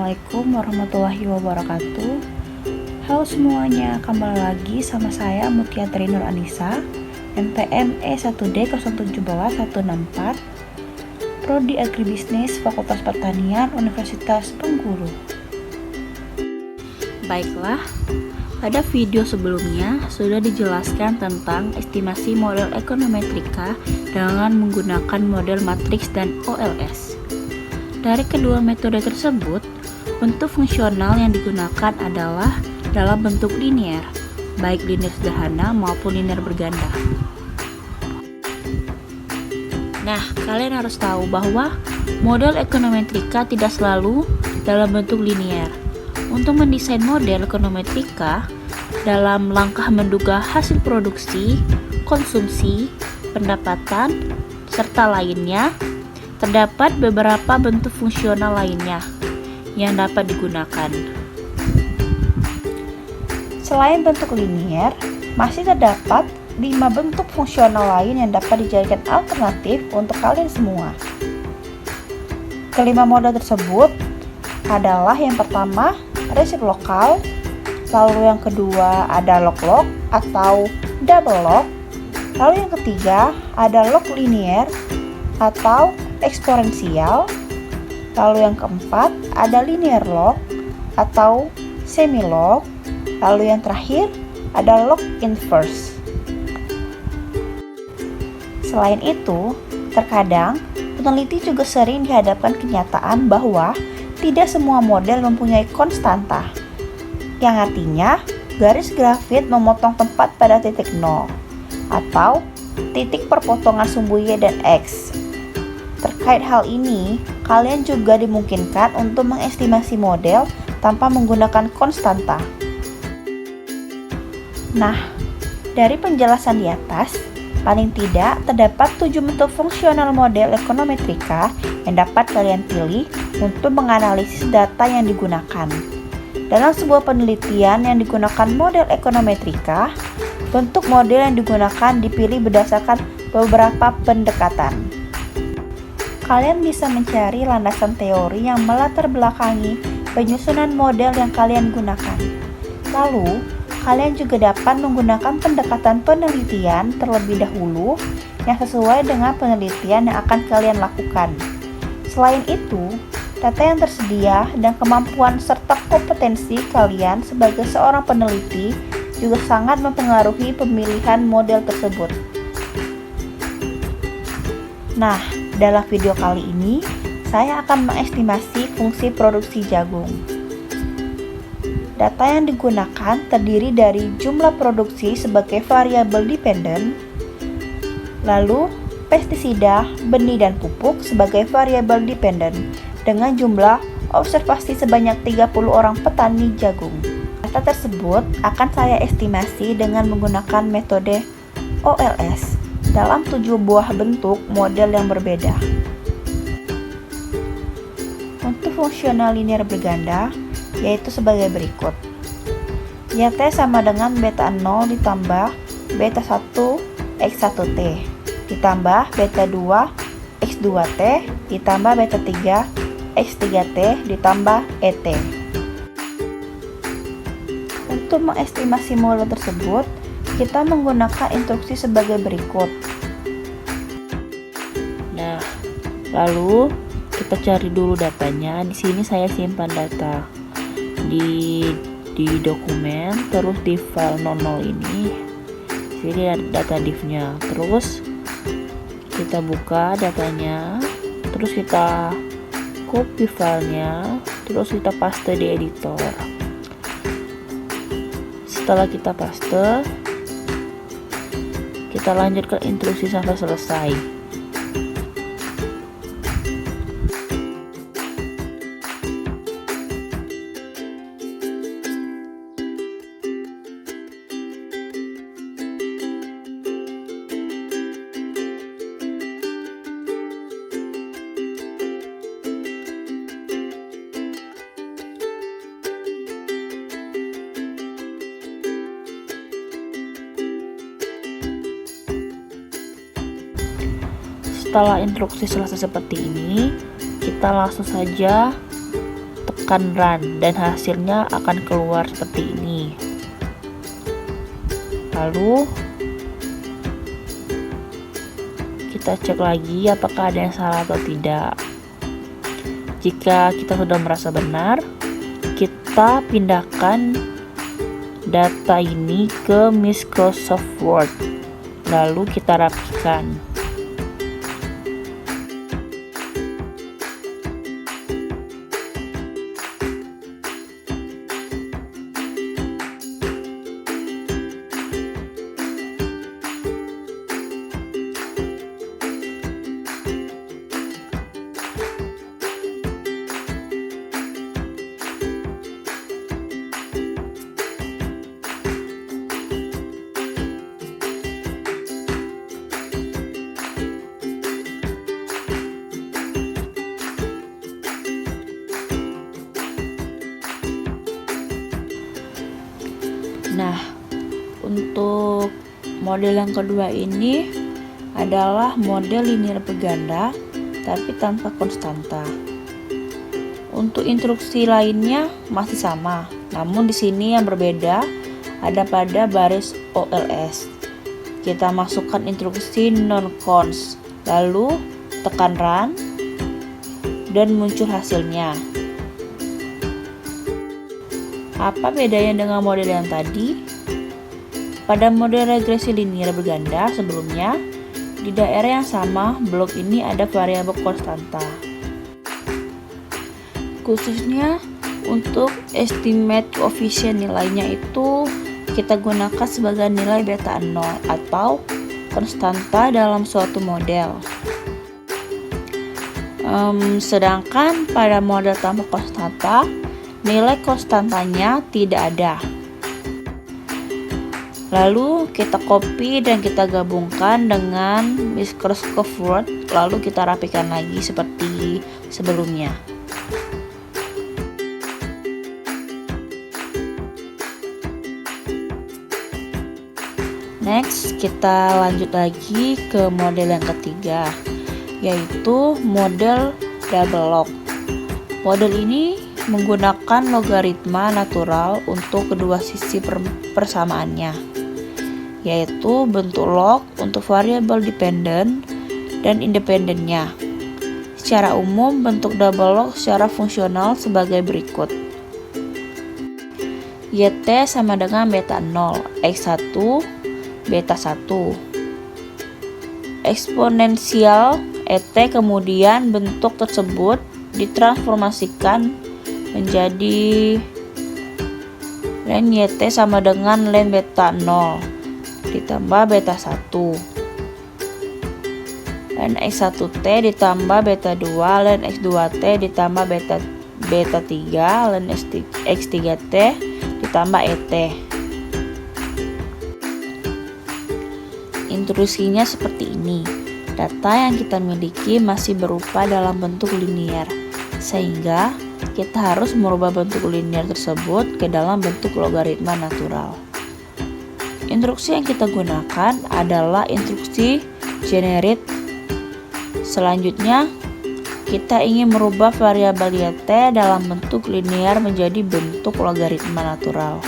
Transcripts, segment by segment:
Assalamualaikum warahmatullahi wabarakatuh. Halo semuanya, kembali lagi sama saya Mutia Trinur Anissa, NPM E1D071164, Prodi Agribisnis Fakultas Pertanian Universitas Bengkulu. Baiklah, pada video sebelumnya sudah dijelaskan tentang estimasi model ekonometrika dengan menggunakan model matriks dan OLS. Dari kedua metode tersebut, bentuk fungsional yang digunakan adalah dalam bentuk linier, baik linier sederhana maupun linier berganda. Nah, kalian harus tahu bahwa model ekonometrika tidak selalu dalam bentuk linier. Untuk mendesain model ekonometrika dalam langkah menduga hasil produksi, konsumsi, pendapatan, serta lainnya, terdapat beberapa bentuk fungsional lainnya yang dapat digunakan. Selain bentuk linier, masih terdapat 5 bentuk fungsional lain yang dapat dijadikan alternatif untuk kalian semua. Kelima model tersebut adalah yang pertama, resiprokal, lalu yang kedua ada log-log atau double log, lalu yang ketiga ada log linier atau eksponensial, lalu yang keempat ada linear log atau semi log, lalu yang terakhir ada log inverse. Selain itu, terkadang peneliti juga sering dihadapkan kenyataan bahwa tidak semua model mempunyai konstanta, yang artinya garis grafit memotong tempat pada titik 0 atau titik perpotongan sumbu Y dan X. Terkait hal ini, kalian juga dimungkinkan untuk mengestimasi model tanpa menggunakan konstanta. Nah, dari penjelasan di atas, paling tidak terdapat 7 bentuk fungsional model ekonometrika yang dapat kalian pilih untuk menganalisis data yang digunakan. Dalam sebuah penelitian yang digunakan model ekonometrika, bentuk model yang digunakan dipilih berdasarkan beberapa pendekatan. Kalian bisa mencari landasan teori yang melatar belakangi penyusunan model yang kalian gunakan. Lalu, kalian juga dapat menggunakan pendekatan penelitian terlebih dahulu yang sesuai dengan penelitian yang akan kalian lakukan. Selain itu, data yang tersedia dan kemampuan serta kompetensi kalian sebagai seorang peneliti juga sangat mempengaruhi pemilihan model tersebut. Nah, dalam video kali ini, saya akan mengestimasi fungsi produksi jagung. Data yang digunakan terdiri dari jumlah produksi sebagai variabel dependen, lalu pestisida, benih, dan pupuk sebagai variabel dependen dengan jumlah observasi sebanyak 30 orang petani jagung. Data tersebut akan saya estimasi dengan menggunakan metode OLS dalam 7 buah bentuk model yang berbeda. Untuk fungsional linier berganda, yaitu sebagai berikut. YT sama dengan beta 0 ditambah beta 1 X1T ditambah beta 2 X2T ditambah beta 3 X3T ditambah ET. Untuk mengestimasi model tersebut, kita menggunakan instruksi sebagai berikut. Nah, lalu kita cari dulu datanya. Di sini saya simpan data di dokumen, terus di file 00 ini. Di sini ada data div-nya. Terus kita buka datanya, terus kita copy filenya, terus kita paste di editor. Setelah kita paste, kita lanjut ke instruksi sampai selesai. Setelah instruksi selesai seperti ini, kita langsung saja tekan run dan hasilnya akan keluar seperti ini. Lalu kita cek lagi apakah ada yang salah atau tidak. Jika kita sudah merasa benar, kita pindahkan data ini ke Microsoft Word, lalu kita rapikan. Nah, untuk model yang kedua ini adalah model linear berganda tapi tanpa konstanta. Untuk instruksi lainnya masih sama, namun di sini yang berbeda ada pada baris OLS. Kita masukkan instruksi non-const, lalu tekan run dan muncul hasilnya. Apa bedanya dengan model yang tadi? Pada model regresi linear berganda sebelumnya, di daerah yang sama, blok ini ada variabel konstanta. Khususnya untuk estimate koefisien nilainya itu kita gunakan sebagai nilai beta 0 atau konstanta dalam suatu model. Sedangkan pada model tanpa konstanta, nilai konstantanya tidak ada. Lalu kita copy dan kita gabungkan dengan Microsoft Word, lalu kita rapikan lagi seperti sebelumnya. Next, kita lanjut lagi ke model yang ketiga, yaitu model double log. Model ini menggunakan logaritma natural untuk kedua sisi persamaannya, yaitu bentuk log untuk variabel dependent dan independennya. Secara umum, bentuk double log secara fungsional sebagai berikut. YT sama dengan beta 0, X1, beta 1. Eksponensial ET, kemudian bentuk tersebut ditransformasikan menjadi len YT sama dengan len beta 0 ditambah beta 1, len X1T ditambah beta 2, len X2T ditambah beta 3, len X3T ditambah ET. Instruksinya seperti ini. Data yang kita miliki masih berupa dalam bentuk linear, sehingga kita harus merubah bentuk linear tersebut ke dalam bentuk logaritma natural. Instruksi yang kita gunakan adalah instruksi generate. Selanjutnya, kita ingin merubah variabel YT dalam bentuk linear menjadi bentuk logaritma natural.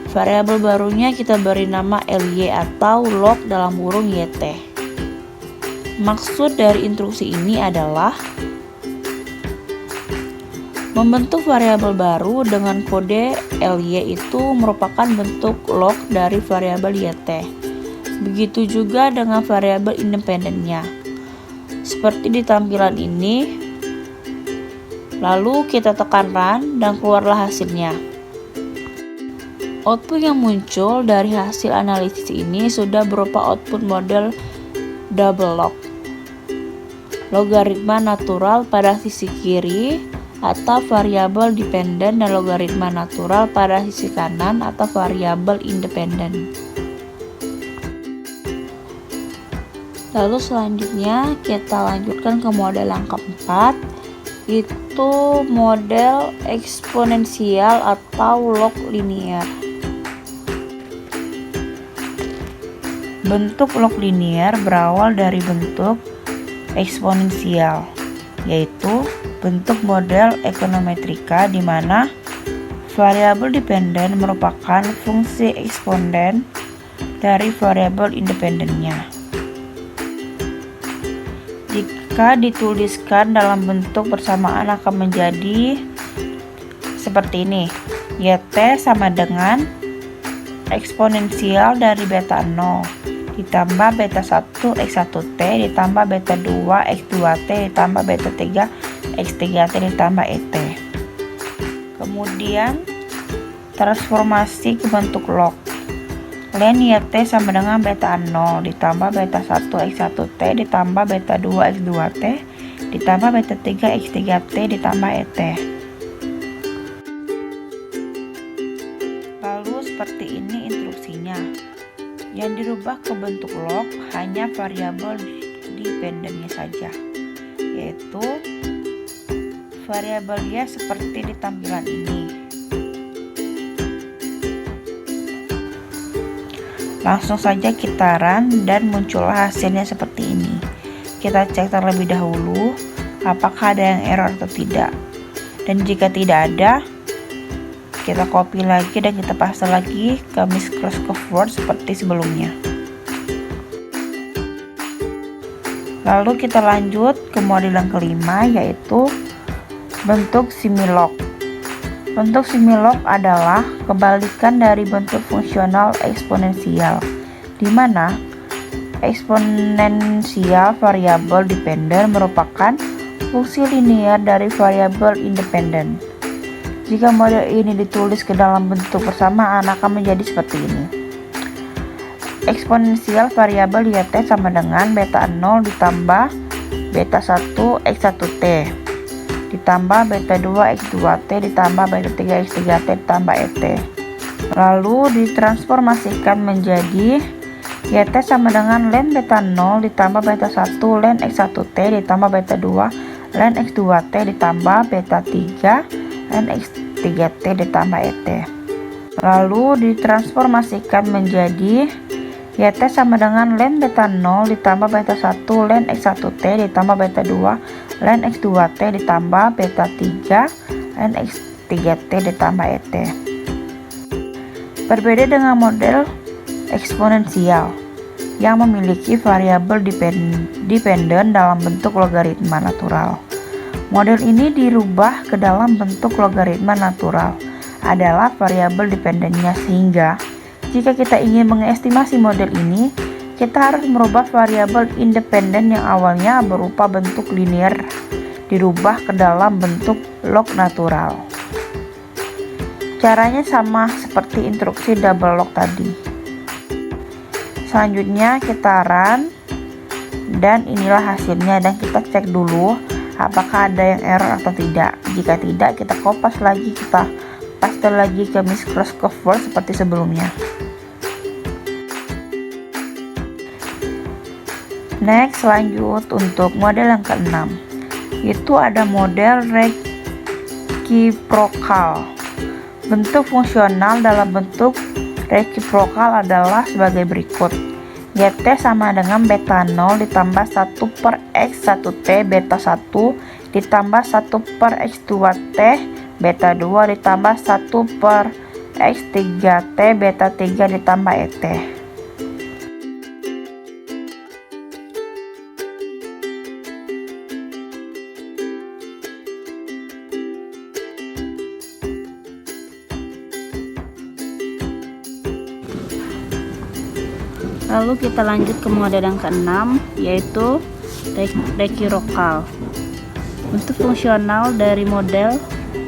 Variabel barunya kita beri nama LY atau log dalam kurung YT. Maksud dari instruksi ini adalah membentuk variabel baru dengan kode LY itu merupakan bentuk log dari variabel YT. Begitu juga dengan variabel independennya. Seperti di tampilan ini. Lalu kita tekan run dan keluarlah hasilnya. Output yang muncul dari hasil analisis ini sudah berupa output model double log. Logaritma natural pada sisi kiri atau variabel dependent dan logaritma natural pada sisi kanan atau variabel independen. Lalu selanjutnya kita lanjutkan ke model yang keempat, itu model eksponensial atau log linear. Bentuk log linear berawal dari bentuk eksponensial, yaitu bentuk model ekonometrika di mana variabel dependen merupakan fungsi eksponen dari variabel independennya. Jika dituliskan dalam bentuk bersamaan akan menjadi seperti ini. YT sama dengan eksponensial dari beta 0 ditambah beta 1 X1T ditambah beta 2 X2T ditambah beta 3 X3T ditambah ET. Kemudian transformasi ke bentuk log. Len YT sama dengan beta 0 ditambah beta 1 X1T ditambah beta 2 X2T ditambah beta 3 X3T ditambah ET. Lalu seperti ini instruksinya. Yang dirubah ke bentuk log hanya variabel dependennya saja, yaitu variabelnya seperti di tampilan ini. Langsung saja kita run dan muncullah hasilnya seperti ini. Kita cek terlebih dahulu apakah ada yang error atau tidak. Dan jika tidak ada, kita copy lagi dan kita paste lagi ke Microsoft Word seperti sebelumnya. Lalu kita lanjut ke model yang kelima, yaitu bentuk similog. Bentuk similog adalah kebalikan dari bentuk fungsional eksponensial, di mana eksponensial variabel dependen merupakan fungsi linear dari variabel independen. Jika model ini ditulis ke dalam bentuk bersamaan akan menjadi seperti ini. Eksponensial variabel YT sama dengan beta 0 ditambah beta 1 X1T ditambah beta 2 X2T ditambah beta 3 X3T ditambah ET. Lalu ditransformasikan menjadi YT sama dengan len beta 0 ditambah beta 1 len X1T ditambah beta 2 len X2T ditambah beta 3 len X3T ditambah ET. Lalu ditransformasikan menjadi YT sama dengan len beta 0 ditambah beta 1 len X1T ditambah beta 2 len X2T ditambah beta 3 len X3T ditambah ET. Berbeda dengan model eksponensial yang memiliki variabel dependen dalam bentuk logaritma natural. Model ini dirubah ke dalam bentuk logaritma natural adalah variabel dependennya, sehingga jika kita ingin mengestimasi model ini, kita harus merubah variabel independen yang awalnya berupa bentuk linear dirubah ke dalam bentuk log natural. Caranya sama seperti instruksi double log tadi. Selanjutnya kita run dan inilah hasilnya, dan kita cek dulu apakah ada yang error atau tidak. Jika tidak, kita kopas lagi, kita paste lagi ke Microsoft Word seperti sebelumnya. Next, lanjut untuk model yang keenam, itu ada model reciprocal. Bentuk fungsional dalam bentuk reciprocal adalah sebagai berikut. YT sama dengan beta 0 ditambah 1 per X1T beta 1 ditambah 1 per X2T beta 2 ditambah 1 per X3T beta 3 ditambah ET. Lalu kita lanjut ke model yang keenam, yaitu reciprocal. Bentuk fungsional dari model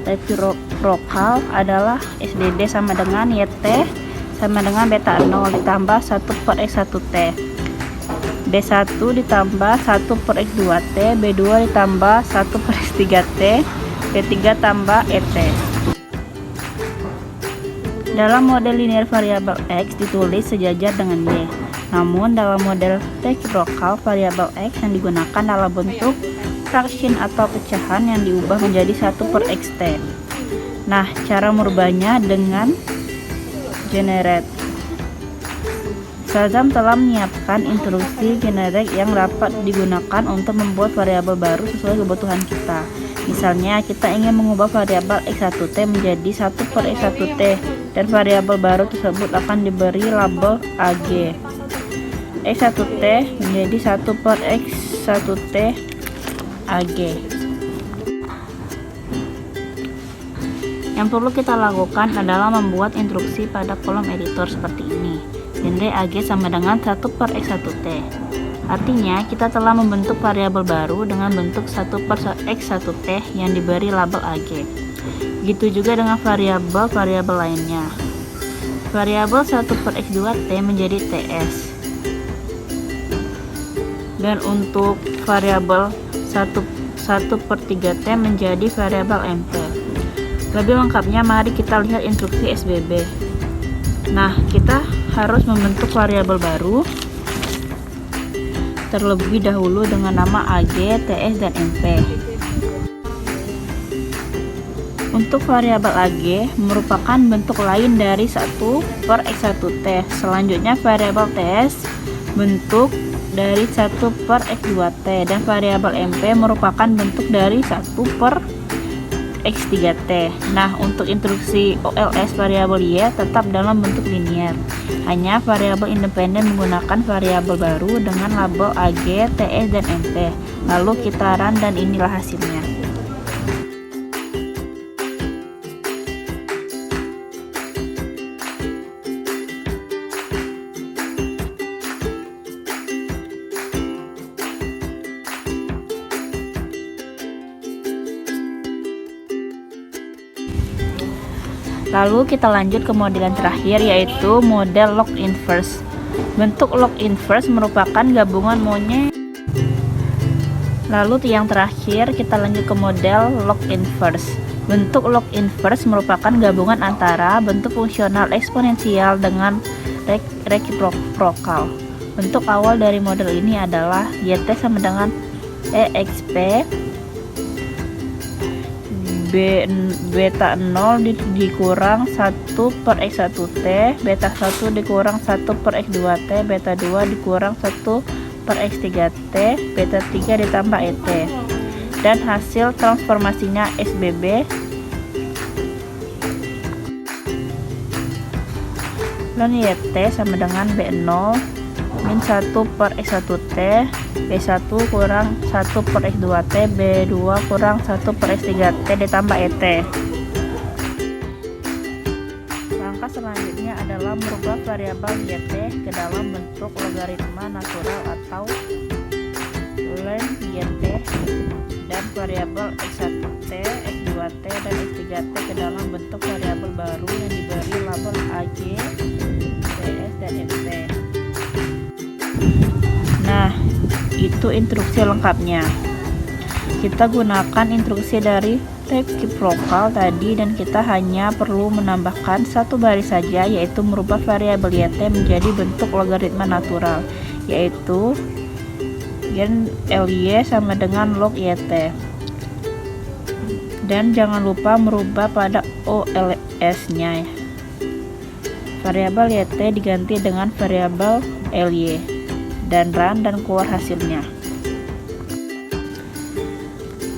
reciprocal adalah SDD sama dengan YT sama dengan beta 0 ditambah 1 per X1T, B1 ditambah 1 per X2T, B2 ditambah 1 per X3T, B3 tambah ET. Dalam model linear variabel X ditulis sejajar dengan Y. Namun dalam model reciprocal, variabel X yang digunakan dalam bentuk fraction atau pecahan yang diubah menjadi 1 per Xt. Nah, cara merubahnya dengan generate. Shazam telah menyiapkan instruksi generik yang dapat digunakan untuk membuat variabel baru sesuai kebutuhan kita. Misalnya, kita ingin mengubah variabel x1t menjadi 1/x1t dan variabel baru tersebut akan diberi label ag. x1t menjadi 1/x1t ag. Yang perlu kita lakukan adalah membuat instruksi pada kolom editor seperti ini. Genre ag sama dengan 1/x1t. Artinya, kita telah membentuk variabel baru dengan bentuk 1/x1t yang diberi label ag. Begitu juga dengan variabel lainnya. Variabel 1/x2t menjadi ts. Dan untuk variabel 1/3t menjadi variabel mp. Lebih lengkapnya, mari kita lihat instruksi SBB. Nah, kita harus membentuk variabel baru terlebih dahulu dengan nama ag, ts, dan mp. Untuk variabel ag merupakan bentuk lain dari 1/x1t. Selanjutnya variabel ts bentuk dari 1/x2t dan variabel mp merupakan bentuk dari 1/x3t. Nah, untuk instruksi ols variabel y tetap dalam bentuk linear. Hanya variabel independen menggunakan variabel baru dengan label ag, ts, dan mp. Lalu kita run dan inilah hasilnya. Lalu kita lanjut ke model yang terakhir, yaitu model log inverse. Bentuk log inverse merupakan gabungan monyet. Lalu yang terakhir kita lanjut ke model log inverse. Bentuk log inverse merupakan gabungan antara bentuk fungsional eksponensial dengan reciprocal. Bentuk awal dari model ini adalah yt sama dengan exp beta 0 dikurang 1/x1t, beta 1 dikurang 1/x2t, beta 2 dikurang 1/x3t, beta 3 ditambah et. Dan hasil transformasinya SBB. Dan yt sama dengan b0 min 1/x1t, b1 kurang 1/x2t, b2 kurang 1/x3t ditambah et. Langkah selanjutnya adalah merubah variabel yt ke dalam bentuk logaritma natural atau len yt dan variabel x1t, x2t, dan x3t ke dalam bentuk variabel baru yang diberi label ag, ts, dan mp. Nah, itu instruksi lengkapnya. Kita gunakan instruksi dari reciprocal tadi dan kita hanya perlu menambahkan satu baris saja, yaitu merubah variabel yt menjadi bentuk logaritma natural, yaitu gen ly sama dengan log yt. Dan jangan lupa merubah pada ols-nya. Variabel yt diganti dengan variabel ly. Dan run dan keluar hasilnya.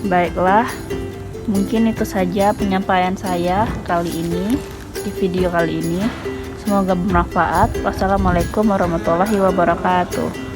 Baiklah, mungkin itu saja penyampaian saya kali ini di video kali ini. Semoga bermanfaat. Wassalamualaikum warahmatullahi wabarakatuh.